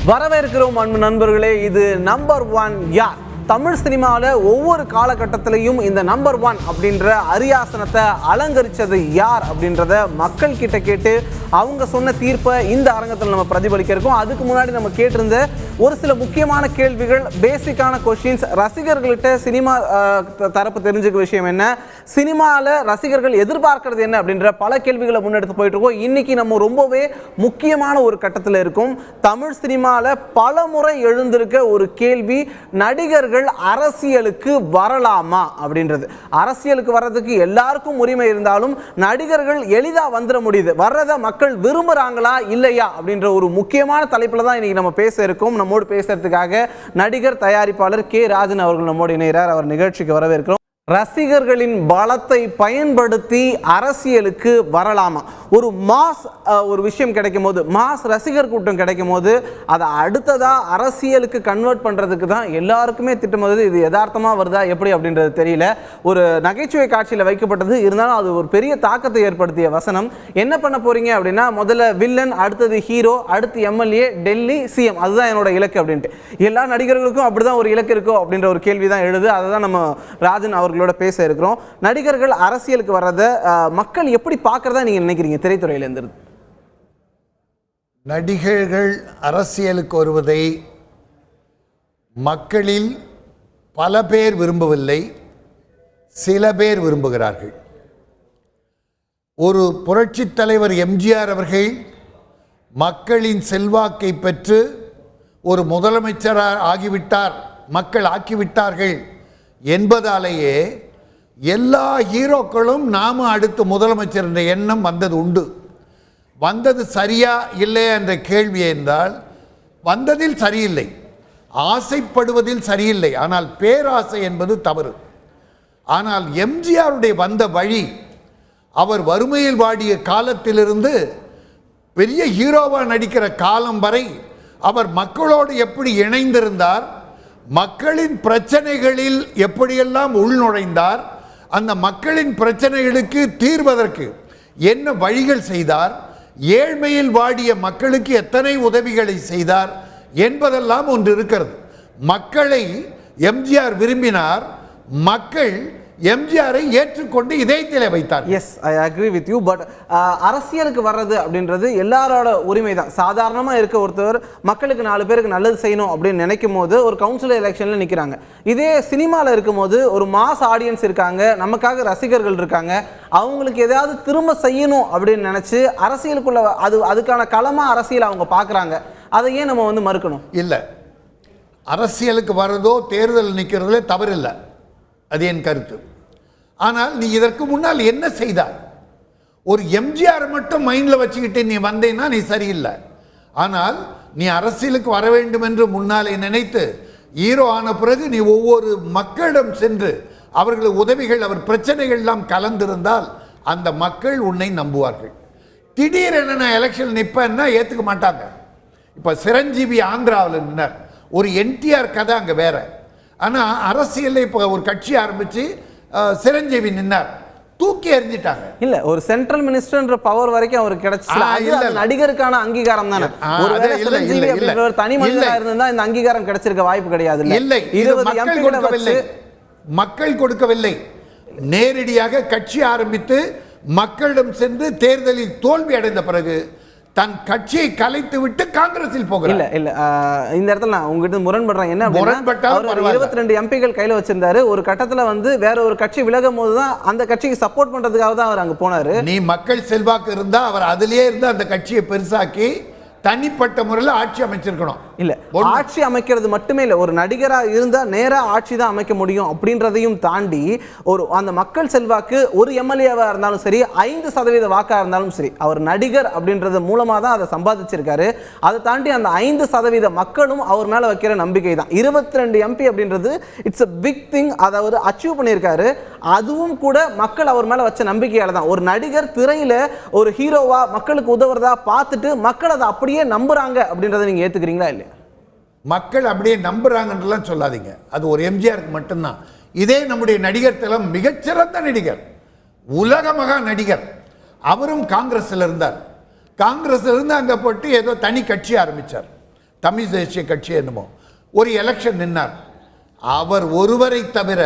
வரவேற்கிறோம் அன்பு நண்பர்களே. இது நம்பர் ஒன் யார். தமிழ் சினிமாவில் ஒவ்வொரு காலகட்டத்திலையும் இந்த நம்பர் ஒன் அப்படின்ற அரியாசனத்தை அலங்கரித்தது யார் அப்படின்றத மக்கள் கிட்ட கேட்டு அவங்க சொன்ன தீர்ப்பை இந்த அரங்கத்தில் நம்ம பிரதிபலிக்க இருக்கோம். அதுக்கு முன்னாடி நம்ம கேட்டிருந்த ஒரு சில முக்கியமான கேள்விகள், பேசிக்கான கொஸ்டின்ஸ், ரசிகர்கள்கிட்ட சினிமா தரப்பு தெரிஞ்சுக்க விஷயம் என்ன, சினிமாவில் ரசிகர்கள் எதிர்பார்க்கறது என்ன அப்படின்ற பல கேள்விகளை முன்னெடுத்து போயிட்டு இருக்கோம். இன்னைக்கு நம்ம ரொம்பவே முக்கியமான ஒரு கட்டத்தில் இருக்கும். தமிழ் சினிமாவில் பல முறை எழுந்திருக்க ஒரு கேள்வி, நடிகர்கள் அரசியலுக்கு வரலாமா அப்படின்றது. அரசியலுக்கு வர்றதுக்கு எல்லாருக்கும் உரிமை இருந்தாலும் நடிகர்கள் எளிதா வந்துட முடியுது, வர்றத மக்கள் விரும்புறாங்களா இல்லையா அப்படின்ற ஒரு முக்கியமான தலைப்புல தான் இன்னைக்கு நம்ம பேச இருக்கோம். நம்மோடு பேசுறதுக்காக நடிகர் தயாரிப்பாளர் கே ராஜன் அவர்கள் நம்மோடு இணைகிறார். அவர் நிகழ்ச்சிக்கு வரவேற்கிறோம். ரசிகர்களின் பலத்தை பயன்படுத்தி அரசியலுக்கு வரலாமா? ஒரு மாஸ் ஒரு விஷயம் கிடைக்கும் போது, மாஸ் ரசிகர் கூட்டம் கிடைக்கும் போது அதை அடுத்ததா அரசியலுக்கு கன்வெர்ட் பண்றதுக்கு தான் எல்லாருக்குமே திட்டமிடுது. இது யதார்த்தமா வருதா எப்படி அப்படின்றது தெரியல. ஒரு நகைச்சுவை காட்சியில் வைக்கப்பட்டது, இருந்தாலும் அது ஒரு பெரிய தாக்கத்தை ஏற்படுத்திய வசனம். என்ன பண்ண போறீங்க அப்படின்னா, முதல்ல வில்லன், அடுத்தது ஹீரோ, அடுத்து எம்எல்ஏ, டெல்லி சிஎம், அதுதான் என்னோட இலக்கு அப்படின்ட்டு. எல்லா நடிகர்களுக்கும் அப்படிதான் ஒரு இலக்கு இருக்கோ அப்படின்ற ஒரு கேள்வி தான் எழுது. அதை தான் நம்ம ராஜன் அவர்களோட பேச இருக்கிறோம். நடிகர்கள் அரசியலுக்கு வர்றத மக்கள் எப்படி பார்க்கறதா நீங்க நினைக்கிறீங்க திரைத்துறையில இருந்து? நடிகர்கள் அரசியலுக்கு வருவதை மக்களில் பல பேர் விரும்பவில்லை, சில பேர் விரும்புகிறார்கள். ஒரு புரட்சித் தலைவர் எம்ஜிஆர் அவர்கள் மக்களின் செல்வாக்கை பெற்று ஒரு முதலமைச்சராக ஆகிவிட்டார், மக்கள் ஆக்கிவிட்டார்கள் என்பதாலேயே எல்லா ஹீரோக்களும் நாம அடுத்து முதலமைச்சர் என்ற எண்ணம் வந்தது உண்டு. வந்தது சரியா இல்லையா என்ற கேள்வி என்றால், வந்ததில் சரியில்லை, ஆசைப்படுவதில் சரியில்லை, ஆனால் பேராசை என்பது தவறு. ஆனால் எம்ஜிஆருடைய வந்த வழி, அவர் வறுமையில் வாடிய காலத்திலிருந்து பெரிய ஹீரோவாக நடிக்கிற காலம் வரை அவர் மக்களோடு எப்படி இணைந்திருந்தார், மக்களின் பிரச்சனைகளில் எப்படியெல்லாம் உள்நுழைந்தார், அந்த மக்களின் பிரச்சனைகளுக்கு தீர்வதற்கு என்ன வழிகள் செய்தார், ஏழ்மையில் வாடிய மக்களுக்கு எத்தனை உதவிகளை செய்தார் என்பதெல்லாம் ஒன்று இருக்கிறது. மக்களை எம்ஜிஆர் விரும்பினார், மக்கள் எம்ஜிஆரை ஏற்றுக்கொண்டு இதயத்திலே வைத்தார். Yes, I agree with you. But அரசியலுக்கு வர்றது அப்படின்றது எல்லாரோட உரிமை தான். சாதாரணமாக இருக்க ஒருத்தர் மக்களுக்கு 4 பேருக்கு நல்லது செய்யணும் அப்படின்னு நினைக்கும் போது ஒரு கவுன்சிலர் எலெக்ஷனில் நிற்கிறாங்க. இதே சினிமாவில் இருக்கும் போது ஒரு மாஸ் ஆடியன்ஸ் இருக்காங்க, நமக்காக ரசிகர்கள் இருக்காங்க, அவங்களுக்கு எதாவது திரும்ப செய்யணும் அப்படின்னு நினச்சி அரசியலுக்குள்ள அதுக்கான களமாக அரசியல் அவங்க பார்க்குறாங்க. அதை ஏன் நம்ம மறுக்கணும்? இல்லை, அரசியலுக்கு வர்றதோ தேர்தல் நிற்கிறதுல தவறில்லை, அது என் கருத்து. ஆனால் நீ இதற்கு முன்னால் என்ன செய்தாய்? ஒரு எம்ஜிஆர் மட்டும் மைண்டில் வச்சுக்கிட்டு நீ வந்தேன்னா நீ சரியில்லை. ஆனால் நீ அரசியலுக்கு வர வேண்டும் என்று முன்னாலே நினைத்து ஹீரோ ஆன பிறகு நீ ஒவ்வொரு மக்களிடம் சென்று அவர்கள் உதவிகள், அவர் பிரச்சனைகள் எல்லாம் கலந்திருந்தால் அந்த மக்கள் உன்னை நம்புவார்கள். திடீரென நான் எலெக்ஷன் நிற்பேன்னா ஏற்றுக்க மாட்டாங்க. இப்போ சிரஞ்சீவி ஆந்திராவில் நின்றார், ஒரு என்டிஆர் கதை அங்கே வேற. ஆனால் அரசியலில் இப்போ ஒரு கட்சி ஆரம்பித்து சிரஞ்சீவி நின்னார், தூக்கி எறிஞ்சிட்டாங்க. இல்ல, ஒரு சென்ட்ரல் மினிஸ்டர்ன்ற பவர் வரைக்கும் அவருக்கு கிடைச்சது நடிகருக்கான அங்கீகாரம் தானே. ஒரு தனி மனிதராக இருந்தா இந்த அங்கீகாரம் கிடைச்சிருக்க வாய்ப்பு கிடையாது. இல்லை, 20 எம்பி கொடுக்கவில்லை, மக்கள் கொடுக்கவில்லை. நேரடியாக கட்சி ஆரம்பித்து மக்களிடம் சென்று தேர்தலில் தோல்வி அடைந்த பிறகு தன் கட்சியை கலைத்து விட்டு காங்கிரஸில் போகிறார். இல்ல இல்ல, இந்த இடத்துல நான் உங்ககிட்ட முரண்படுறேன். என்ன அப்படின்னா, 22 எம்பிகள் கையில வச்சிருந்தாரு. ஒரு கட்டத்துல வேற ஒரு கட்சி விலகும் போதுதான் அந்த கட்சிக்கு சப்போர்ட் பண்றதுக்காக தான் அவர் அங்க போனாரு. நீ மக்கள் செல்வாக்கு இருந்தா அவர் அதிலேயே இருந்து அந்த கட்சியை பெருசாக்கி தனிப்பட்ட முறையில் ஆட்சி அமைச்சிருக்கணும். இல்ல, ஆட்சி அமைக்கிறது மட்டுமே இல்லை, ஒரு நடிகராக இருந்தா நேரா ஆட்சி தான் அமைக்க முடியும் அப்படின்றதையும் தாண்டி ஒரு அந்த மக்கள் செல்வாக்கு, ஒரு எம்எல்ஏவா இருந்தாலும் சரி, 5% வாக்கா இருந்தாலும் சரி, அவர் நடிகர் அப்படின்றது மூலமா தான் அதை சம்பாதிச்சிருக்காரு. அதை தாண்டி அந்த 5% மக்களும் அவர் மேல வைக்கிற நம்பிக்கை தான். 22 எம்பி அப்படின்றது இட்ஸ் a பிக் திங். அதை அவர் அச்சீவ் பண்ணியிருக்காரு. அதுவும் கூட மக்கள் அவர் மேல வச்ச நம்பிக்கையால தான். ஒரு நடிகர் திரையில ஒரு ஹீரோவா மக்களுக்கு உதவுறதா பார்த்துட்டு மக்கள் அதை அப்படியே நம்புறாங்க அப்படின்றத நீங்க ஏத்துக்கிறீங்களா? இல்லையா? மக்கள் அப்படியே நம்புறாங்கன்றலாம் சொல்லாதீங்க, அது ஒரு எம்ஜிஆருக்கு மட்டும்தான். இதே நம்முடைய நடிகர் திலம் மிகச்சிறந்த நடிகர், உலக மகா நடிகர், அவரும் காங்கிரஸில் இருந்தார். காங்கிரஸ்ல இருந்து அங்கே போட்டு ஏதோ தனி கட்சி ஆரம்பித்தார். தமிழ் தேசிய கட்சி என்னமோ ஒரு எலெக்ஷன் நின்னார். அவர் ஒருவரை தவிர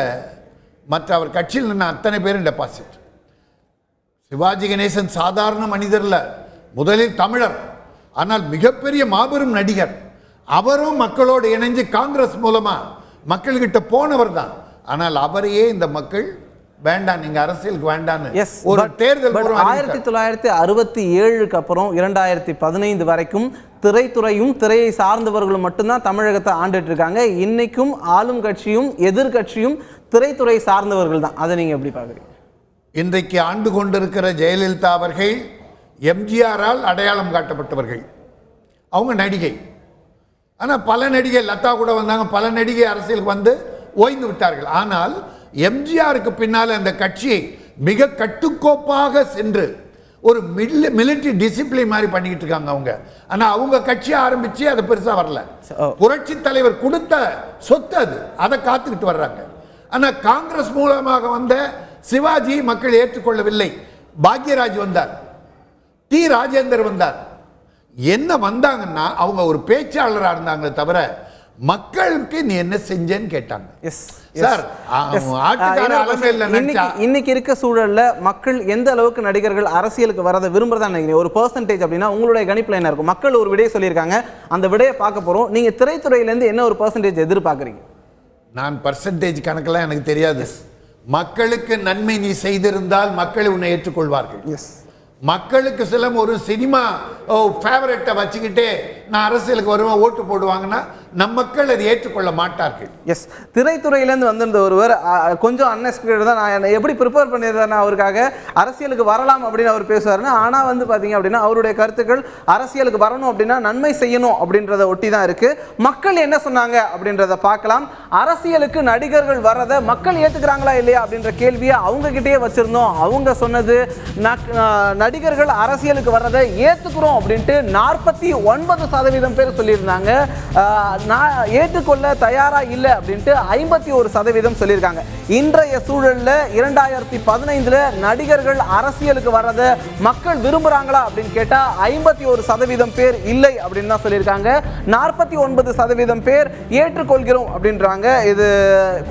மற்ற அவர் கட்சியில் நின்ன அத்தனை பேரும் டெபாசிட். சிவாஜி கணேசன் சாதாரண மனிதர்ல, முதலில் தமிழர், ஆனால் மிகப்பெரிய மாபெரும் நடிகர். அவரும் மக்களோடு இணைஞ்சு காங்கிரஸ் மூலமா மக்கள்கிட்ட போனவர் தான். ஆனால் அவரையே இந்த மக்கள் வேண்டாம், நீங்க அரசியலுக்கு வேண்டான்னு ஒரு தேர்தல் 1967க்கு அப்புறம் 2015 வரைக்கும் திரைத்துறையும் திரையை சார்ந்தவர்களும் மட்டும்தான் தமிழகத்தை ஆண்டுட்டு இருக்காங்க. இன்னைக்கும் ஆளும் கட்சியும் எதிர்கட்சியும் திரைத்துறை சார்ந்தவர்கள் தான். அதை நீங்க எப்படி பாக்குறீங்க? இன்றைக்கு ஆண்டு கொண்டிருக்கிற ஜெயலலிதா அவர்கள் எம்ஜிஆரால் அடையாளம் காட்டப்பட்டவர்கள். அவங்க நடிகை. ஆனால் பல நடிகை, லதா கூட வந்தாங்க, பல நடிகை அரசியலுக்கு வந்து ஓய்ந்து விட்டார்கள். ஆனால் எம்ஜிஆருக்கு பின்னால் அந்த கட்சியை மிக கட்டுக்கோப்பாக சென்று ஒரு மிலிட்டரி டிசிப்ளின் மாதிரி பண்ணிக்கிட்டு இருக்காங்க அவங்க. ஆனால் அவங்க கட்சியை ஆரம்பிச்சு அது பெருசாக வரல. புரட்சி தலைவர் கொடுத்த சொத்து அது, அதை காத்துக்கிட்டு வர்றாங்க. ஆனால் காங்கிரஸ் மூலமாக வந்த சிவாஜி மக்கள் ஏற்றுக்கொள்ளவில்லை. பாக்யராஜ் வந்தார், டி ராஜேந்தர் வந்தார். என்ன வந்தாங்கன்னா அவங்க ஒரு பேச்சாளராக இருந்தாங்களே தவிர மக்களுக்கு நீ என்ன செஞ்சேன்னு கேட்டாங்க. சார், இன்னைக்கு இருக்க சூழல்ல மக்கள் எந்த அளவுக்கு நடிகர்கள் அரசியலுக்கு வரதை விரும்புறதா நினைக்கிறீங்க? ஒரு பெர்சன்டேஜ் அப்படின்னா உங்களுடைய கணிப்புல என்ன இருக்கும்? மக்கள் ஒரு விடையை சொல்லியிருக்காங்க, அந்த விடையை பார்க்க போறோம். நீங்க திரைத்துறையிலேருந்து என்ன ஒரு பெர்சன்டேஜ் எதிர்பார்க்குறீங்க? நான் பர்சன்டேஜ் கணக்கெல்லாம் எனக்கு தெரியாது. மக்களுக்கு நன்மை நீ செய்திருந்தால் மக்கள் உன்னை ஏற்றுக்கொள்வார்கள். மக்களுக்கு சில ஒரு சினிமா ஃபேவரட்டை வச்சுக்கிட்டே நான் அரசியலுக்கு வருவேன் ஓட்டு போடுவாங்கன்னா நம் மக்கள் அதை ஏற்றுக்கொள்ள மாட்டார்கள். எஸ், திரைத்துறையிலேருந்து வந்திருந்த ஒருவர் கொஞ்சம் அன்எக்ஸ்பெக்டட் தான். நான் எப்படி ப்ரிப்பேர் பண்ணியிருந்தேன்னா அவருக்காக அரசியலுக்கு வரலாம் அப்படின்னு அவர் பேசுவாருன்னா, ஆனால் வந்து பார்த்தீங்க அப்படின்னா அவருடைய கருத்துக்கள் அரசியலுக்கு வரணும் அப்படின்னா நன்மை செய்யணும் அப்படின்றத ஒட்டி தான் இருக்கு. மக்கள் என்ன சொன்னாங்க அப்படின்றத பார்க்கலாம். அரசியலுக்கு நடிகர்கள் வர்றதை மக்கள் ஏற்றுக்கிறாங்களா இல்லையா அப்படின்ற கேள்வியை அவங்க கிட்டேயே வச்சிருந்தோம். அவங்க சொன்னது நடிகர்கள் அரசியலுக்கு வர்றதை ஏற்றுக்கிறோம் அப்படின்ட்டு 49% பேர் சொல்லியிருந்தாங்க. ஏற்றுக்கொள்ள தயாரா இல்லை அப்படின்ட்டு 51% சொல்லியிருக்காங்க. இன்றைய சூழல்ல 2015 நடிகர்கள் அரசியலுக்கு வர்றதை மக்கள் விரும்புறாங்களா அப்படின்னு கேட்டா 51% பேர் இல்லை அப்படின்னு தான் சொல்லியிருக்காங்க. 49% பேர் ஏற்றுக்கொள்கிறோம் அப்படின்றாங்க. இது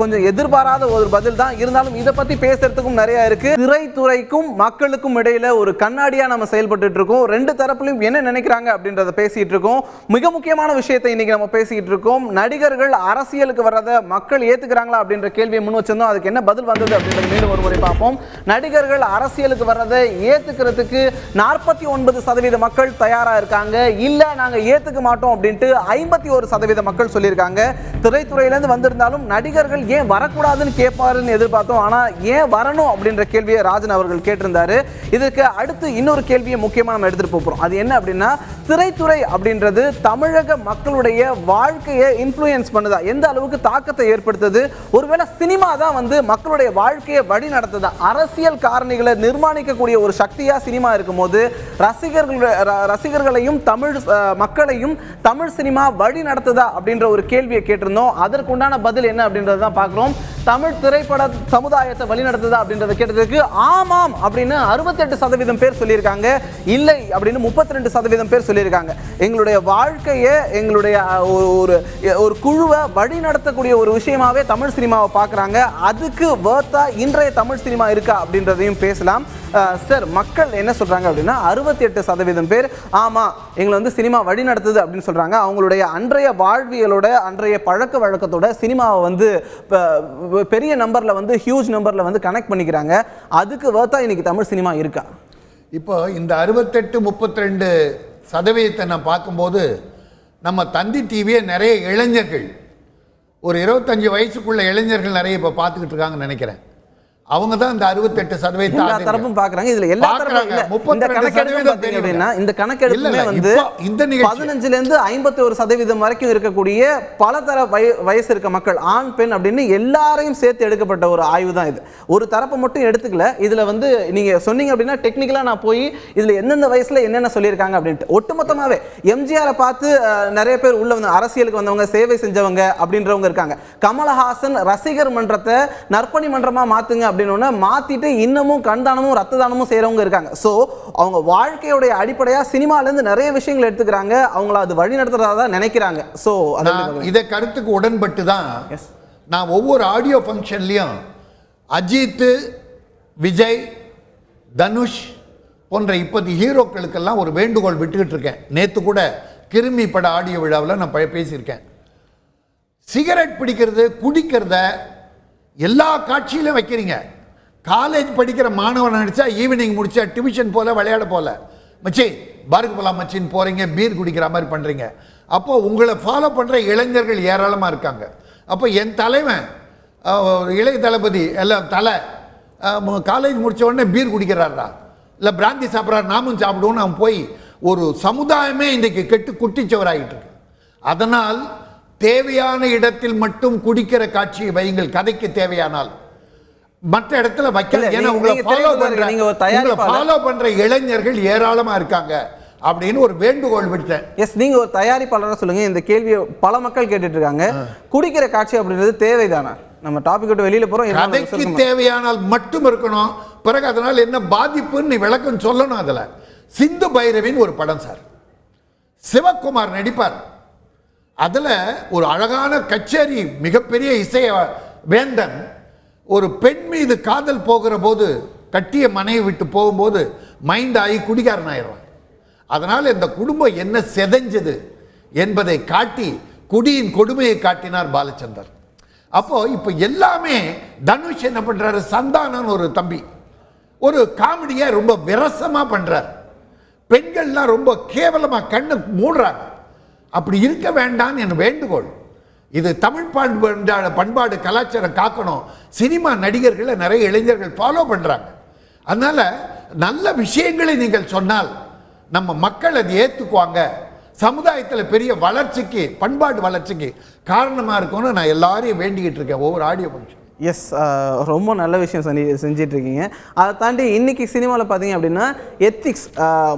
கொஞ்சம் எதிர்பாராத ஒரு பதில் தான். இருந்தாலும் இதை பத்தி பேசுறதுக்கும் நிறைய இருக்கு. திரைத்துறைக்கும் மக்களுக்கும் இடையில ஒரு கண்ணாடியா நம்ம செயல்பட்டு இருக்கோம். ரெண்டு தரப்புலையும் என்ன நினைக்கிறாங்க அப்படின்றத பேசிட்டு இருக்கோம். மிக முக்கியமான விஷயத்தை இன்னைக்கு நம்ம பேசிட்டு இருக்கோம். நடிகர்கள் அரசியலுக்கு வர்றதை மக்கள் ஏத்துக்கிறாங்களா அப்படின்ற கேள்வியை முன் வச்சிருந்தோம். அதுக்கு என்ன பதில் வந்தது அப்படின்றத மீண்டும் ஒரு முறை பார்ப்போம். நடிகர்கள் அரசியலுக்கு வர்றதை ஏத்துக்கிறதுக்கு 49% மக்கள் தயாரா இருக்காங்க. இல்ல நாங்க ஏத்துக்க மாட்டோம் அப்படின்ட்டு 51% மக்கள் சொல்லியிருக்காங்க. திரைத்துறையிலிருந்து வந்திருந்தாலும் நடிகர்கள் ஏன் வரக்கூடாதுன்னு கேட்பாருன்னு எதிர்பார்த்தோம். ஆனா ஏன் வரணும் அப்படின்ற கேள்வியை ராஜன் அவர்கள் கேட்டிருந்தாரு. இதுக்கு அடுத்து இன்னொரு கேள்வியை முக்கியமா நம்ம எடுத்துட்டு போறோம். அது என்ன அப்படின்னா, திரைத்துறை அப்படின்றது தமிழக மக்களுடைய வாழ்க்கையை இன்ஃப்ளூயன்ஸ் பண்ணுதா, எந்த அளவுக்கு தாக்கத்தை ஏற்படுத்துது? ஒருவேளை சினிமா தான் வந்து மக்களுடைய வாழ்க்கையை வழி நடத்துதா? அரசியல் காரணிகளை நிர்மாணிக்கக்கூடிய ஒரு சக்தியா சினிமா இருக்கும்போது ரசிகர்களையும் தமிழ் மக்களையும் தமிழ் சினிமா வழி நடத்துதா அப்படின்ற ஒரு கேள்வியை கேட்டிருந்தோம். அதற்குண்டான பதில் என்ன அப்படின்றத தான் பார்க்கிறோம். தமிழ் திரைப்பட சமுதாயத்தை வழி நடத்துதா அப்படின்றத கேட்டதுக்கு ஆமாம் அப்படின்னு 68% பேர் சொல்லியிருக்காங்க. இல்லை அப்படின்னு 32% பேர் சொல்லியிருக்காங்க. எங்களுடைய வாழ்க்கையை, எங்களுடைய ஒரு குழுவை வழி நடத்தக்கூடிய ஒரு விஷயமாவே தமிழ் சினிமாவை பார்க்குறாங்க. அதுக்கு வர்த்தா இன்றைய தமிழ் சினிமா இருக்கா அப்படின்றதையும் பேசலாம். சார், மக்கள் என்ன சொல்றாங்க அப்படின்னா 68% பேர் ஆமா எங்களை வந்து சினிமா வழி நடத்துது அப்படின்னு சொல்றாங்க. அவங்களுடைய அன்றைய வாழ்வியலோட அன்றைய பழக்க வழக்கத்தோட சினிமாவை வந்து பெரிய நம்பர்ல வந்து ஹியூஜ் நம்பர்ல வந்து கனெக்ட் பண்ணிக்கிறாங்க. அதுக்கு வர்த்தா இன்னைக்கு தமிழ் சினிமா இருக்கா? இப்போ இந்த 68-32% நான் பார்க்கும்போது நம்ம தந்தி டிவியை நிறைய இளைஞர்கள், ஒரு 25 வயசுக்குள்ள இளைஞர்கள் நிறைய இப்போ பார்த்துக்கிட்டு இருக்காங்கன்னு நினைக்கிறேன். அவங்க தான் இந்த 68% தரப்பும் பார்க்கறாங்க. இதுல எல்லா தரப்பும் இல்ல. இந்த கணக்கெடுப்பு பாத்தீங்க அப்படின்னா இந்த கணக்கெடுப்புமே வந்து 15ல இருந்து 51% வரைக்கும் இருக்கக்கூடிய பலதர வயசு இருக்க மக்கள், ஆண் பெண் அப்படின்னு எல்லாரையும் சேர்த்து எடுக்கப்பட்ட ஒரு ஆய்வு தான் இது. ஒரு தரப்பை மட்டும் எடுத்துக்கல. இதுல வந்து நீங்க சொன்னீங்க அப்படின்னா டெக்னிக்கலா நான் போய் இதுல எந்தெந்த வயசுல என்னென்ன சொல்லியிருக்காங்க அப்படின்ட்டு ஒட்டுமொத்தமாவே எம்ஜிஆரை பார்த்து நிறைய பேர் உள்ள வந்து அரசியலுக்கு வந்தவங்க, சேவை செஞ்சவங்க அப்படின்றவங்க இருக்காங்க. கமலஹாசன் ரசிகர் மன்றத்தை நற்பணி மன்றமா மாத்துங்க அப்படின்னு மாத்திட்டு இன்னமும் கண்தானமும் ரத்த தானமும் செய்யறவங்க இருக்காங்க. ஸோ அவங்க வாழ்க்கையோடைய அடிப்படையா சினிமால இருந்து நிறைய விஷயங்கள் எடுத்துக்கிறாங்க, அவங்கள அது வழி நடத்துறதா தான் நினைக்கிறாங்க. ஸோ இதை கருத்துக்கு உடன்பட்டு தான் நான் ஒவ்வொரு ஆடியோ ஃபங்க்ஷன்லையும் அஜித், விஜய், தனுஷ் போன்ற இப்போது ஹீரோக்களுக்கெல்லாம் ஒரு வேண்டுகோள் விட்டுக்கிட்டு இருக்கேன். நேற்று கூட கிருமி பட ஆடியோ விழாவில் நான் பேசியிருக்கேன். சிகரெட் பிடிக்கிறது, குடிக்கிறத எல்லா காட்சியிலும் வைக்கிறீங்க. காலேஜ் படிக்கிற மாணவன் நினச்சா ஈவினிங் முடிச்சா டியூஷன் போல விளையாட போல மச்சி பாருக்கு போகலாம் மச்சின்னு போகிறீங்க, பீர் குடிக்கிற மாதிரி பண்ணுறீங்க. அப்போது உங்களை ஃபாலோ பண்ணுற இளைஞர்கள் ஏராளமாக இருக்காங்க. அப்போ என் தலைவன் இளைய தளபதி எல்லாம் காலேஜ் முடித்த உடனே பீர் குடிக்கிறாரா இல்லை பிராந்தி சாப்பிட்றாரு, நாமும் சாப்பிடுவோன்னு அவன் போய் ஒரு சமுதாயமே இன்றைக்கு கெட்டு குட்டிச்சவராகிட்டு இருக்கு. அதனால் தேவையான இடத்தில் மட்டும் குடிக்கிற காட்சியை வையுங்கள், கதைக்கு தேவையானால். மற்ற இடத்துல வைக்கல. ஏன்னா உங்களை ஃபாலோ பண்ற இளைஞர்கள் ஏராளமா இருக்காங்க அப்படின்னு ஒரு வேண்டுகோள் விட்டேன். எஸ், நீங்க ஒரு தயாரிப்பாளராக சொல்லுங்க, இந்த கேள்வியை பல மக்கள் கேட்டுட்டு இருக்காங்க. குடிக்கிற காட்சி அப்படின்றது தேவைதானா? நம்ம டாபிக் விட்டு வெளியில போறோம், கதைக்கு தேவையானால் மட்டும் இருக்கணும். பிறகு அதனால் என்ன பாதிப்புன்னு நீ விளக்கம் சொல்லணும். அதுல சிந்து பைரவின் ஒரு படம் சார், சிவகுமார் நடிப்பார். அதுல ஒரு அழகான கச்சேரி, மிகப்பெரிய இசைய வேந்தன் ஒரு பெண் மீது காதல் போகிற போது, கட்டிய மனைவி விட்டு போகும்போது மைண்ட் ஆகி குடிகாரன் ஆயிடுவான். அதனால் இந்த குடும்பம் என்ன செதஞ்சது என்பதை காட்டி குடியின் கொடுமையை காட்டினார் பாலச்சந்தர். அப்போ இப்போ எல்லாமே தனுஷ் என்ன பண்றாரு, சந்தானம் ஒரு தம்பி ஒரு காமெடியை ரொம்ப விரசமா பண்றார். பெண்கள்லாம் ரொம்ப கேவலமா கண்ணு மூடுறாங்க. அப்படி இருக்க வேண்டாம் என் வேண்டுகோள். இது தமிழ் பண்பாடு கலாச்சாரம் காக்கணும். சினிமா நடிகர்களை நிறைய இளைஞர்கள் ஃபாலோ பண்றாங்க. அதனால நல்ல விஷயங்களை நீங்கள் சொன்னால் நம்ம மக்கள் அதை ஏற்றுக்குவாங்க. சமுதாயத்தில் பெரிய வளர்ச்சிக்கு, பண்பாடு வளர்ச்சிக்கு காரணமாக இருக்கும்னு நான் எல்லாரையும் வேண்டிக்கிட்டு இருக்கேன் ஒவ்வொரு ஆடியோ ஃபங்க்ஷன். எஸ், ரொம்ப நல்ல விஷயம் செஞ்சிட்ருக்கீங்க. அதை தாண்டி இன்றைக்கி சினிமாவில் பார்த்தீங்க அப்படின்னா எத்திக்ஸ்,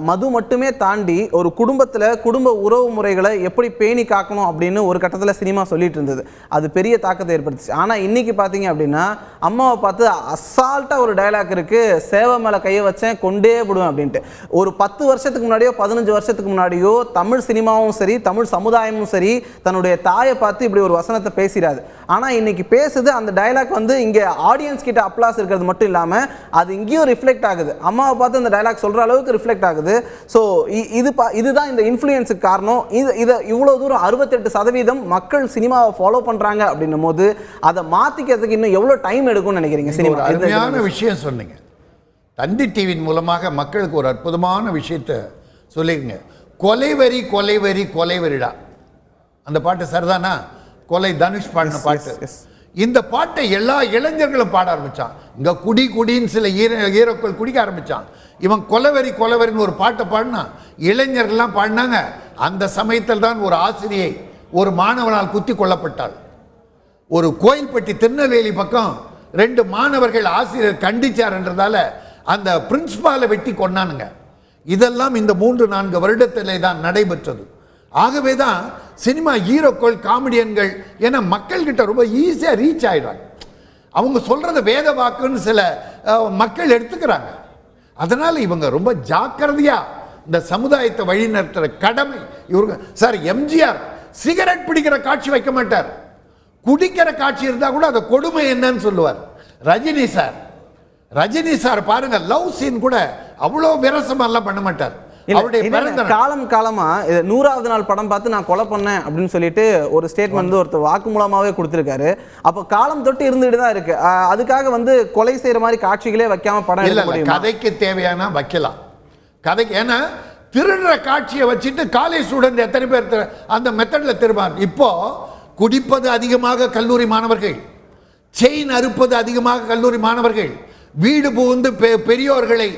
மது மட்டுமே தாண்டி ஒரு குடும்பத்தில் குடும்ப உறவு முறைகளை எப்படி பேணி காக்கணும் அப்படின்னு ஒரு கட்டத்தில் சினிமா சொல்லிட்டு இருந்தது. அது பெரிய தாக்கத்தை ஏற்படுத்துச்சு. ஆனால் இன்றைக்கி பார்த்தீங்க அப்படின்னா அம்மாவை பார்த்து அசால்ட்டாக ஒரு டைலாக் இருக்குது, சேவை மேலே கையை வச்சேன் கொண்டே போடுவேன் அப்படின்ட்டு. ஒரு 10 வருஷத்துக்கு முன்னாடியோ 15 வருஷத்துக்கு முன்னாடியோ தமிழ் சினிமாவும் சரி, தமிழ் சமுதாயமும் சரி, தன்னுடைய தாயை பார்த்து இப்படி ஒரு வசனத்தை பேசிடாது. ஆனால் இன்னைக்கு பேசுது, அந்த டைலாக் வந்து இங்கே ஆடியன்ஸ் கிட்ட அப்ளாஸ் இருக்கிறது மட்டும் இல்லாமல் அது இங்கேயும் ரிஃப்ளெக்ட் ஆகுது. அம்மாவை பார்த்து அந்த டைலாக் சொல்கிற அளவுக்கு ரிஃப்ளெக்ட் ஆகுது. ஸோ இதுதான் இந்த இன்ஃப்ளூயன்ஸுக்கு காரணம். இதை இவ்வளோ தூரம் 68% மக்கள் சினிமாவை ஃபாலோ பண்ணுறாங்க அப்படின்னும் போது அதை மாற்றிக்கிறதுக்கு இன்னும் எவ்வளோ டைம் எடுக்கும்னு நினைக்கிறீங்க? சினிமா அருமையான விஷயம் சொன்னீங்க. தந்தி டிவியின் மூலமாக மக்களுக்கு ஒரு அற்புதமான விஷயத்தை சொல்லிருங்க. கொலைவரி கொலைவரி கொலைவரிடா, அந்த பாட்டு சரிதானா? கொலை தனுஷ் பாடின பாட்டு. இந்த பாட்டை எல்லா இளைஞர்களும் பாட ஆரம்பிச்சான். இங்க குடி குடின்னு சில ஹீரோக்கள் குடிக்க ஆரம்பிச்சான். இவன் கொலவெறி கொலவெறின்னு ஒரு பாட்டை பாடினா இளைஞர்கள்லாம் பாடினாங்க. அந்த சமயத்தில் தான் ஒரு ஆசிரியை ஒரு மாணவனால் குத்தி கொல்லப்பட்டாள். ஒரு கோயில்பட்டி திருநெல்வேலி பக்கம் 2 மாணவர்கள் ஆசிரியர் கண்டிச்சார்ன்றதால அந்த பிரின்சிபாலை வெட்டி கொண்டானுங்க. இதெல்லாம் இந்த 3-4 வருடத்திலே தான் நடைபெற்றது. ஆகவே தான் சினிமா ஹீரோக்கள், காமெடியன்கள் ஏன்னா மக்கள்கிட்ட ரொம்ப ஈஸியாக ரீச் ஆகிடுறாங்க. அவங்க சொல்கிறத வேத வாக்குன்னு சில மக்கள் எடுத்துக்கிறாங்க. அதனால் இவங்க ரொம்ப ஜாக்கிரதையாக இந்த சமுதாயத்தை வழிநடத்துகிற கடமை இவங்க. சார், எம்ஜிஆர் சிகரெட் பிடிக்கிற காட்சி வைக்க மாட்டார், குடிக்கிற காட்சி இருந்தால் கூட அதை கொடுமை என்னன்னு சொல்லுவார். ரஜினி சார் பாருங்க, லவ் சீன் கூட அவ்வளோ விரசமெல்லாம் பண்ண மாட்டார். காலமா 100வது நாள் படம் பார்த்து நான் கொலை பண்ணேன் அப்படின்னு சொல்லிட்டு ஒரு ஸ்டேட்மெண்ட் ஒருத்தர் வாக்கு மூலமாவே கொடுத்திருக்காரு. அப்போ காலம் தொட்டு இருந்துட்டு தான் இருக்கு. அதுக்காக வந்து கொலை செய்யற மாதிரி காட்சிகளே வைக்காம படம் இல்ல. கதைக்கு தேவையான வைக்கலாம். கதைக்கு ஏன்னா திருடுற காட்சியை வச்சுட்டு காலேஜ் ஸ்டூடெண்ட் எத்தனை பேர் அந்த மெத்தட்ல திரும்பார். இப்போ குடிப்பது அதிகமாக கல்லூரி மாணவர்கள், செயின் அறுப்பது அதிகமாக கல்லூரி மாணவர்கள், வீடு புகுந்து பெரியோர்களை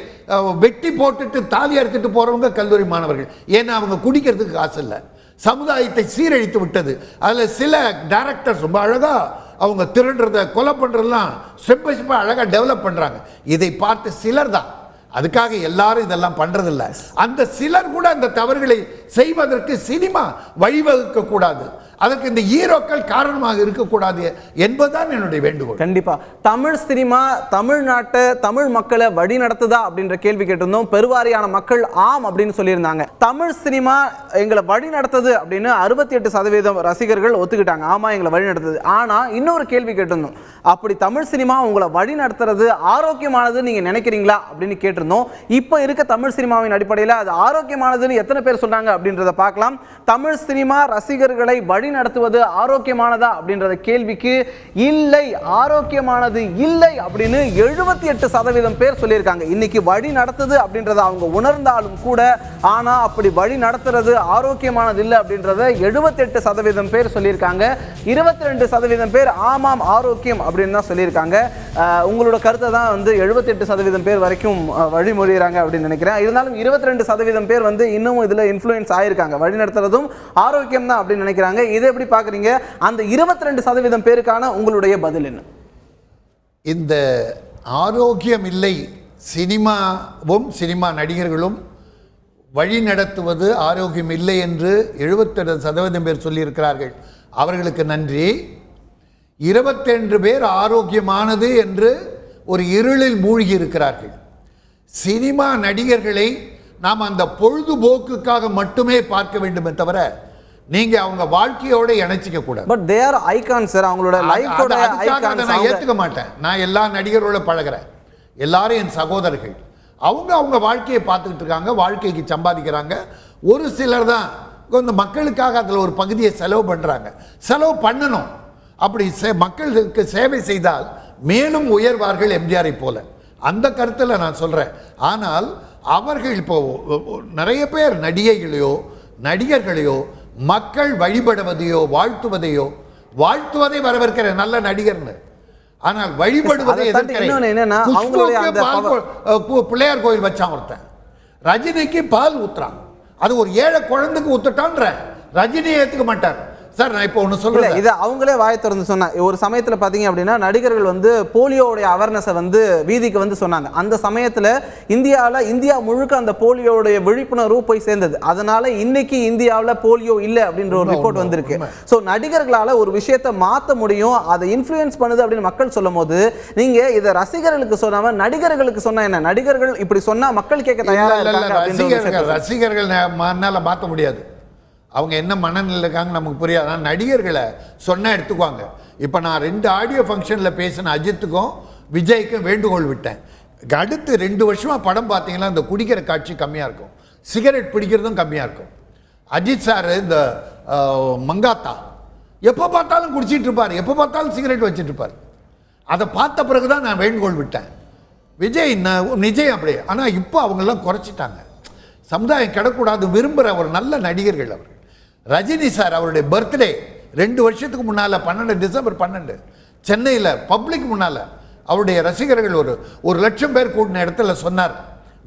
வெட்டி போட்டுட்டு தாலி அறுத்துட்டு போறவங்க கல்லூரி மாணவர்கள். ஏன்னா அவங்க குடிக்கிறதுக்கு காசு இல்லை. சமுதாயத்தை சீரழித்து விட்டது. அதில் சில டைரக்டர்ஸ் ரொம்ப அழகா அவங்க திருடுறத கொலை பண்றதெல்லாம் ஸ்டெப் பை ஸ்டெப்பாக அழகா டெவலப் பண்றாங்க. இதை பார்த்து சிலர் தான், அதுக்காக எல்லாரும் இதெல்லாம் பண்றதில்லை. அந்த சிலர் கூட அந்த தவறுகளை செய்வதற்கு சினிமா வழிவகுக்க கூடாது. அதற்கு இந்த ஹீரோக்கள் காரணமாக இருக்கக்கூடாது என்பதுதான் என்னுடைய வேண்டுகோள். கண்டிப்பா தமிழ் சினிமா தமிழ்நாட்டை தமிழ் மக்களை வழி நடத்துதா அப்படின்ற கேள்வி கேட்டிருந்தோம். பெருவாரியான மக்கள் ஆம் அப்படின்னு சொல்லியிருந்தாங்க. தமிழ் சினிமா எங்களை வழி நடத்துது அப்படின்னு 68% ரசிகர்கள் ஒத்துக்கிட்டாங்க. ஆமா எங்களை வழி நடத்துது. ஆனா இன்னொரு கேள்வி கேட்டிருந்தோம், அப்படி தமிழ் சினிமா உங்களை வழி நடத்துறது ஆரோக்கியமானது நீங்க நினைக்கிறீங்களா அப்படின்னு கேட்டிருந்தோம். இப்ப இருக்க தமிழ் சினிமாவின் அடிப்படையில் அது ஆரோக்கியமானதுன்னு எத்தனை பேர் சொன்னாங்க அப்படின்றத பார்க்கலாம். தமிழ் சினிமா ரசிகர்களை வழி நடத்துவது ஆரோக்கியமானதா அப்படின்ற கேள்விக்கு இல்லை, ஆரோக்கியமானது இல்லை அப்படின்னு 78% பேர் சொல்லியிருக்காங்க. இன்னைக்கு வழி நடத்துது அப்படின்றத அவங்க உணர்ந்தாலும் கூட, ஆனா அப்படி வழி நடத்துறது ஆரோக்கியமானது இல்லை அப்படின்றத 78% பேர் சொல்லியிருக்காங்க. 22% பேர் ஆமாம் ஆரோக்கியம் அப்படின்னு தான் சொல்லியிருக்காங்க. உங்களோட கருத்தை தான் வந்து 78% பேர் வரைக்கும் வழிமொழிகிறாங்க அப்படின்னு நினைக்கிறேன். இருந்தாலும் 22% பேர் வந்து இன்னும் இதுல இன்ஃப்ளூயன்ஸ் ஆயிருக்காங்க. வழி நடத்துறதும் ஆரோக்கியம் தான் அப்படின்னு நினைக்கிறாங்க. இதை எப்படி பார்க்குறீங்க? அந்த 22% பேருக்கான உங்களுடைய பதில் என்ன? இந்த ஆரோக்கியம் இல்லை, சினிமாவும் சினிமா நடிகர்களும் வழி நடத்துவது ஆரோக்கியம் இல்லை என்று 72% பேர் சொல்லியிருக்கிறார்கள். அவர்களுக்கு நன்றி. 22 பேர் ஆரோக்கியமானது என்று ஒரு இருளில் மூழ்கி இருக்கிறார்கள். சினிமா நடிகர்களை நாம் அந்த பொழுதுபோக்குக்காக மட்டுமே பார்க்க வேண்டுமே தவிர நீங்க அவங்க வாழ்க்கையோட இணைச்சிக்க கூடாது. But they are icons sir. அவங்களோட லைஃபோட ஐகான்ஸ் நான் ஏத்துக்க மாட்டேன். நான் எல்லா நடிகரோட பழகுறேன். எல்லாரும் என் சகோதரர்கள். அவங்க வாழ்க்கையை பார்த்துக்கிட்டு இருக்காங்க, வாழ்க்கைக்கு சம்பாதிக்கிறாங்க. ஒரு சிலர் தான் இந்த மக்களுக்காக அதில் ஒரு பகுதியை செலவு பண்றாங்க. செலவு பண்ணணும். அப்படி மக்களுக்கு சேவை செய்தால் மேலும் உயர்வார்கள் எம்ஜிஆரை போல. அந்த கருத்தில் நான் சொல்றேன். ஆனால் அவர்கள் இப்போ நிறைய பேர் நடிகைகளையோ நடிகர்களையோ மக்கள் வழிபடுவதையோ வாழ்த்துவதை வரவேற்கிற நல்ல நடிகர்னு, ஆனால் வழிபடுவதை பிள்ளையார் கோயில் வச்சான் ஒருத்தன். ரஜினிக்கு பால் ஊத்துறான். அது ஒரு ஏழை குழந்தைக்கு ஊத்துட்டான்ற ரஜினி ஏத்துக்க மாட்டார் சார். நான் இப்போ ஒன்று சொல்றேன், இதை அவங்களே வாய் திறந்து சொன்னா. ஒரு சமயத்தில் பார்த்தீங்க அப்படின்னா நடிகர்கள் வந்து போலியோடைய அவேர்னஸை வந்து வீதிக்கு வந்து சொன்னாங்க. அந்த சமயத்தில் இந்தியா முழுக்க அந்த போலியோடைய விழிப்புணர்வு போய் சேர்ந்தது. அதனால இன்னைக்கு இந்தியாவில் போலியோ இல்லை அப்படின்ற ஒரு ரிப்போர்ட் வந்திருக்கு. ஸோ நடிகர்களால் ஒரு விஷயத்தை மாற்ற முடியும், அதை இன்ஃப்ளூயன்ஸ் பண்ணுது அப்படின்னு மக்கள் சொல்லும் போது நீங்க இதை ரசிகர்களுக்கு சொன்னாம நடிகர்களுக்கு சொன்னா என்ன? நடிகர்கள் இப்படி சொன்னா மக்கள் கேட்க தயாராக. ரசிகர்கள் மாற்ற முடியாது. அவங்க என்ன மனநிலை இருக்காங்க நமக்கு புரியாது. ஆனால் நடிகர்களை சொன்னால் எடுத்துக்குவாங்க. இப்போ நான் 2 ஆடியோ ஃபங்க்ஷனில் பேசின அஜித்துக்கும் விஜய்க்கும் வேண்டுகோள் விட்டேன். அடுத்து 2 வருஷமாக படம் பார்த்தீங்கன்னா இந்த குடிக்கிற காட்சி கம்மியாக இருக்கும், சிகரெட் பிடிக்கிறதும் கம்மியாக இருக்கும். அஜித் சார் இந்த மங்காத்தா எப்போ பார்த்தாலும் குடிச்சிட்டு இருப்பார், எப்போ பார்த்தாலும் சிகரெட் வச்சுட்டு இருப்பார். அதை பார்த்த பிறகு தான் நான் வேண்டுகோள் விட்டேன். விஜய் அப்படியே. ஆனால் இப்போ அவங்கெல்லாம் குறைச்சிட்டாங்க. சமுதாயம் கிடக்கூடாது விரும்புகிற ஒரு நல்ல நடிகர்கள் அவர். ரஜினி சார் அவருடைய பர்த்டே 2 வருஷத்துக்கு முன்னால் 12 டிசம்பர் 12 சென்னையில் பப்ளிக் முன்னால் அவருடைய ரசிகர்கள் ஒரு லட்சம் பேர் கூட்டின இடத்துல சொன்னார்.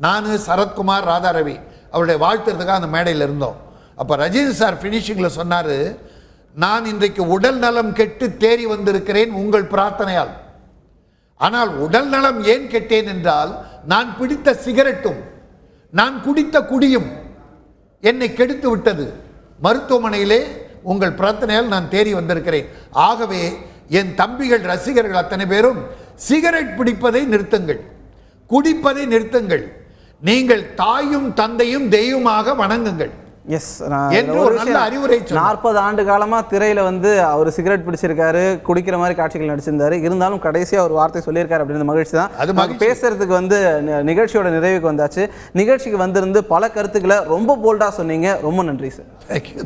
நான் சரத்குமார் ராதாரவி அவருடைய வாழ்த்துறதுக்காக அந்த மேடையில் இருந்தோம். அப்போ ரஜினி சார் ஃபினிஷிங்கில் சொன்னார், நான் இன்றைக்கு உடல் நலம் கெட்டு தேறி வந்திருக்கிறேன் உங்கள் பிரார்த்தனையால். ஆனால் உடல் நலம் ஏன் கெட்டேன் என்றால் நான் பிடித்த சிகரெட்டும் நான் குடித்த குடியும் என்னை கெடுத்து விட்டது. மருத்துவமனையிலே உங்கள் பிரார்த்தனையால் நான் தேறி வந்திருக்கிறேன். ஆகவே என் தம்பிகள் ரசிகர்கள் அத்தனை பேரும் சிகரெட் பிடிப்பதை நிறுத்துங்கள், குடிப்பதை நிறுத்துங்கள், நீங்கள் தாயும் தந்தையும் தெய்வமாக வணங்குங்கள். எஸ், 40 ஆண்டு காலமா திரையில வந்து அவர் சிகரெட் பிடிச்சிருக்காரு, குடிக்கிற மாதிரி காட்சிகள் நடிச்சிருந்தாரு. இருந்தாலும் கடைசியா ஒரு வார்த்தை சொல்லியிருக்காரு அப்படின்ற மகிழ்ச்சி தான். அது பேசுறதுக்கு வந்து நிகழ்ச்சியோட நிறைவுக்கு வந்தாச்சு. நிகழ்ச்சிக்கு வந்திருந்து பல கருத்துக்களை ரொம்ப போல்டா சொன்னீங்க. ரொம்ப நன்றி சார்.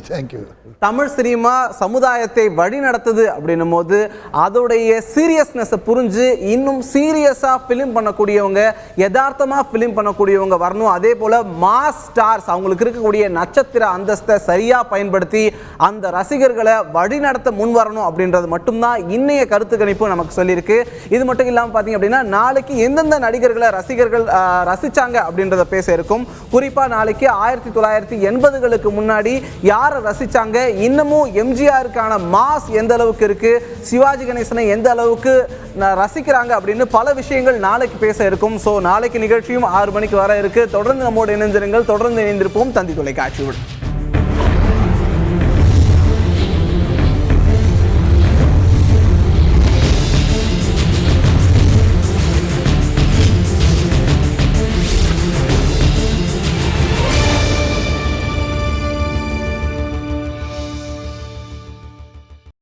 தேங்க்யூ. தமிழ் சினிமா சமுதாயத்தை வழி நடத்துது அப்படின்னும் போது அதோடைய சீரியஸ்னஸை புரிஞ்சு இன்னும் சீரியஸா ஃபிலிம் பண்ணக்கூடியவங்க, யதார்த்தமா ஃபிலிம் பண்ணக்கூடியவங்க வரணும். அதே போல மாஸ் ஸ்டார்ஸ் அவங்களுக்கு இருக்கக்கூடிய நட்சத்திர அந்தஸ்தை சரியா பயன்படுத்தி அந்த ரசிகர்களை வழி நடத்த முன் வரணும் அப்படின்றது மட்டும்தான் இன்னைய கருத்து கணிப்பு நமக்கு சொல்லியிருக்கு. இது மட்டும் இல்லாமல் பார்த்தீங்க அப்படின்னா நாளைக்கு எந்தெந்த நடிகர்களை ரசிகர்கள் ரசிச்சாங்க அப்படின்றத பேச இருக்கும். குறிப்பா நாளைக்கு 1980களுக்கு முன்னாடி யாரை ரசிச்சாங்க, இன்னமும் எம்ஜிஆருக்கான மாஸ் எந்த அளவுக்கு இருக்கு, சிவாஜி கணேசனை எந்த அளவுக்கு ரசிக்கிறாங்க அப்படின்னு பல விஷயங்கள் நாளைக்கு பேச இருக்கும். ஸோ நாளைக்கு நிகழ்ச்சியும் 6 மணிக்கு வர இருக்கு. தொடர்ந்து நம்மோடு இணைந்திருங்கள். தொடர்ந்து இணைந்திருப்போம் தந்தி தொலைக்காட்சியோடு.